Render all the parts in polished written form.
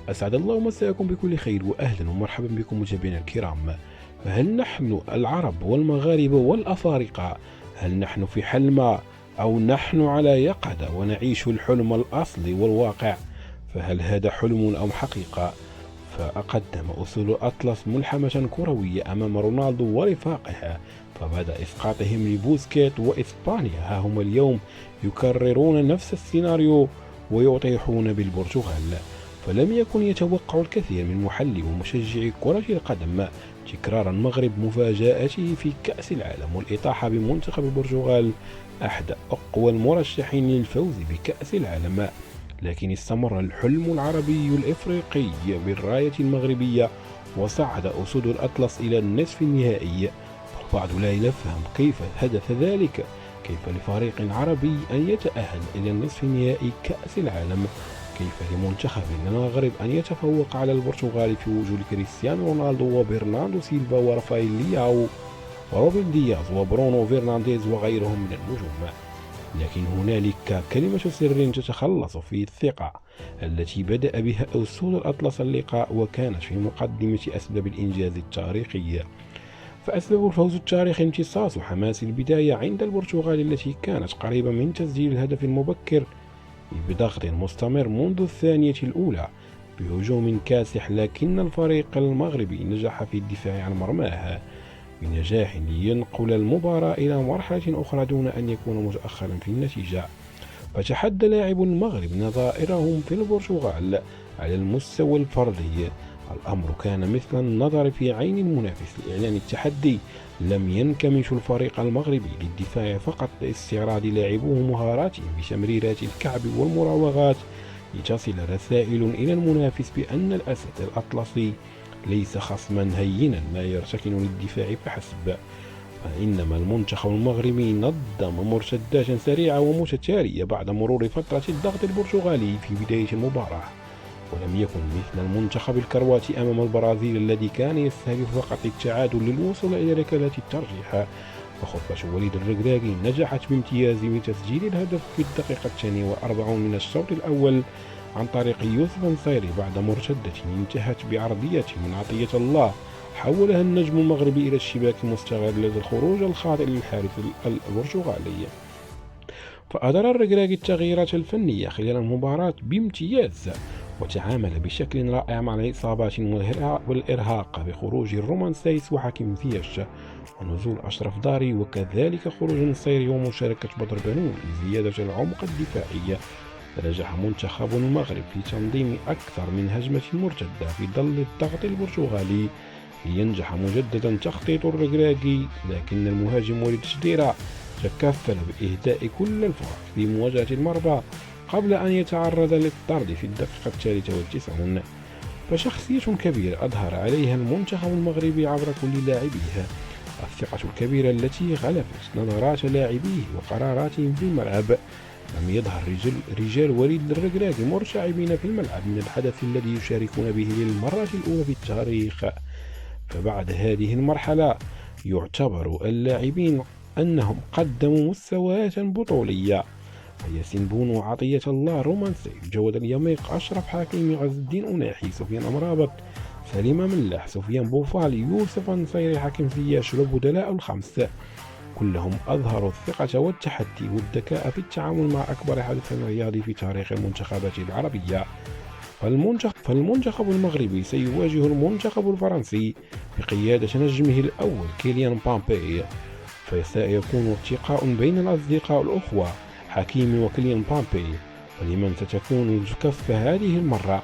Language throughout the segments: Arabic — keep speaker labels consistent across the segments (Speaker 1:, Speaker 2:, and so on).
Speaker 1: أسعد الله مساءكم بكل خير، وأهلا ومرحبا بكم متابعينا الكرام. فهل نحن العرب والمغاربة والأفارقة، هل نحن في حلم أو نحن على يقظة ونعيش الحلم الأصلي والواقع؟ فهل هذا حلم أم حقيقة؟ فقدم أسود الأطلس ملحمة كروية أمام رونالدو ورفاقه، فبعد إسقاطهم لبوسكيت وإسبانيا، ها هم اليوم يكررون نفس السيناريو ويطيحون بالبرتغال. فلم يكن يتوقع الكثير من محلي ومشجعي كرة القدم تكرار المغرب مفاجأته في كأس العالم والإطاحة بمنتخب البرتغال أحد أقوى المرشحين للفوز بكأس العالم. لكن استمر الحلم العربي الإفريقي بالراية المغربية، وصعد أسود الأطلس إلى النصف النهائي. البعض لا يفهم كيف حدث ذلك، كيف لفريق عربي أن يتأهل إلى النصف النهائي كأس العالم؟ كيف لمنتخب المغرب أن يتفوق على البرتغال في وجود كريستيانو رونالدو وبرناردو سيلفا ورافائيل لياو وروبن دياز وبرونو فرنانديز وغيرهم من النجوم؟ لكن هنالك كلمة سر تتخلص في الثقة التي بدأ بها أسود الأطلس اللقاء، وكانت في مقدمة أسباب الإنجاز التاريخي. فأسباب الفوز التاريخي امتصاص حماس البداية عند البرتغال التي كانت قريبة من تسجيل الهدف المبكر بضغط مستمر منذ الثانية الأولى بهجوم كاسح، لكن الفريق المغربي نجح في الدفاع عن مرماه بنجاح لينقل المباراة إلى مرحلة أخرى دون أن يكون متأخرا في النتيجة. فتحدى لاعب المغرب نظائرهم في البرتغال على المستوى الفردي. الأمر كان مثل النظر في عين المنافس لإعلان التحدي. لم ينكمش الفريق المغربي للدفاع فقط لاستعراض لاعبوه مهاراتهم بتمريرات الكعب والمراوغات، لتصل رسائل إلى المنافس بأن الأسد الأطلسي ليس خصما هينا لا يرتكن للدفاع فحسب، فإنما المنتخب المغربي نظم مرتدات سريعة ومتتالية بعد مرور فترة الضغط البرتغالي في بداية المباراة. ولم يكن مثل المنتخب الكرواتي أمام البرازيل الذي كان يستهدف فقط التعادل للوصول إلى ركلات الترجيح. فخطة وليد الركراكي نجحت بامتياز بتسجيل الهدف في الدقيقة 42 من الشوط الأول عن طريق يوسف نصيري بعد مرتدة انتهت بعرضية من عطية الله حولها النجم المغربي إلى الشباك مستغلا الخروج الخاطئ للحارس البرتغالي. فأدار الركراكي التغييرات الفنية خلال المباراة بامتياز، وتعامل بشكل رائع مع الإصابات والإرهاق بخروج رومان سايس وحكيم زياش ونزول أشرف داري، وكذلك خروج نصيري ومشاركة بدر بنون لزيادة العمق الدفاعي. نجح منتخب المغرب في تنظيم أكثر من هجمة مرتدة في ظل الضغط البرتغالي لينجح مجددا تخطيط الركراكي، لكن المهاجم وليد شديرة تكفل بإهداء كل الفرص في مواجهة المرمى قبل أن يتعرض للطرد في الدقيقة 93. فشخصية كبيرة أظهر عليها المنتخب المغربي عبر كل لاعبيه، الثقة الكبيرة التي غلبت نظرات لاعبيه وقراراتهم في الملعب. لم يظهر رجال وليد الركراكي مرتعبين في الملعب من الحدث الذي يشاركون به للمرة الأولى في التاريخ. فبعد هذه المرحلة يعتبر اللاعبين أنهم قدموا مستويات بطولية: ياسين بونو، عطية الله، رومان سيف، جواد اليميق، أشرف حكيمي، عز الدين أناحي، سفيان أمرابط، سليمة ملاح، سفيان بوفال، يوسف نصيري، حكيم زياش، البدلاء الخمس كلهم أظهروا الثقة والتحدي والذكاء في التعامل مع أكبر حدث رياضي في تاريخ المنتخبات العربية. فالمنتخب المغربي سيواجه المنتخب الفرنسي بقيادة نجمه الأول كيليان مبابي، فسيكون ارتقاء بين الأصدقاء الأخوة حكيمي وكيليان مبابي. ولمن ستكون الكفة هذه المرة؟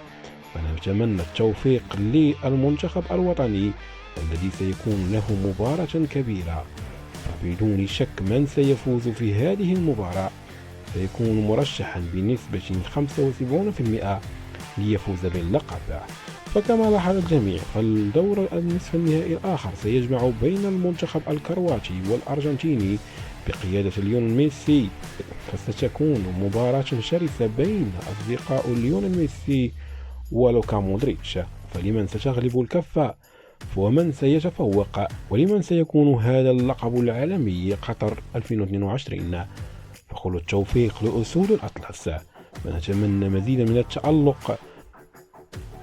Speaker 1: فنتمنى التوفيق للمنتخب الوطني الذي سيكون له مباراة كبيرة. فبدون شك من سيفوز في هذه المباراة سيكون مرشحا بنسبة 75% ليفوز باللقب. فكما لاحظ الجميع، فالدور النصف النهائي الآخر سيجمع بين المنتخب الكرواتي والأرجنتيني بقيادة ليونيل ميسي، فستكون مباراة شرسة بين أصدقاء ليونيل ميسي ولوكا مودريتش. فلمن ستغلب الكفة ومن سيتفوق؟ ولمن سيكون هذا اللقب العالمي قطر 2022؟ فكل التوفيق لأسود الأطلس، ونتمنى مزيدا من التألق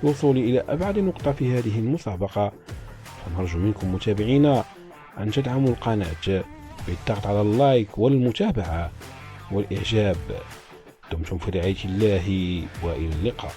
Speaker 1: الوصول إلى أبعد نقطة في هذه المسابقة. فنرجو منكم متابعينا أن تدعموا القناة بالضغط على اللايك والمتابعة والإعجاب. دمتم في رعاية الله، وإلى اللقاء.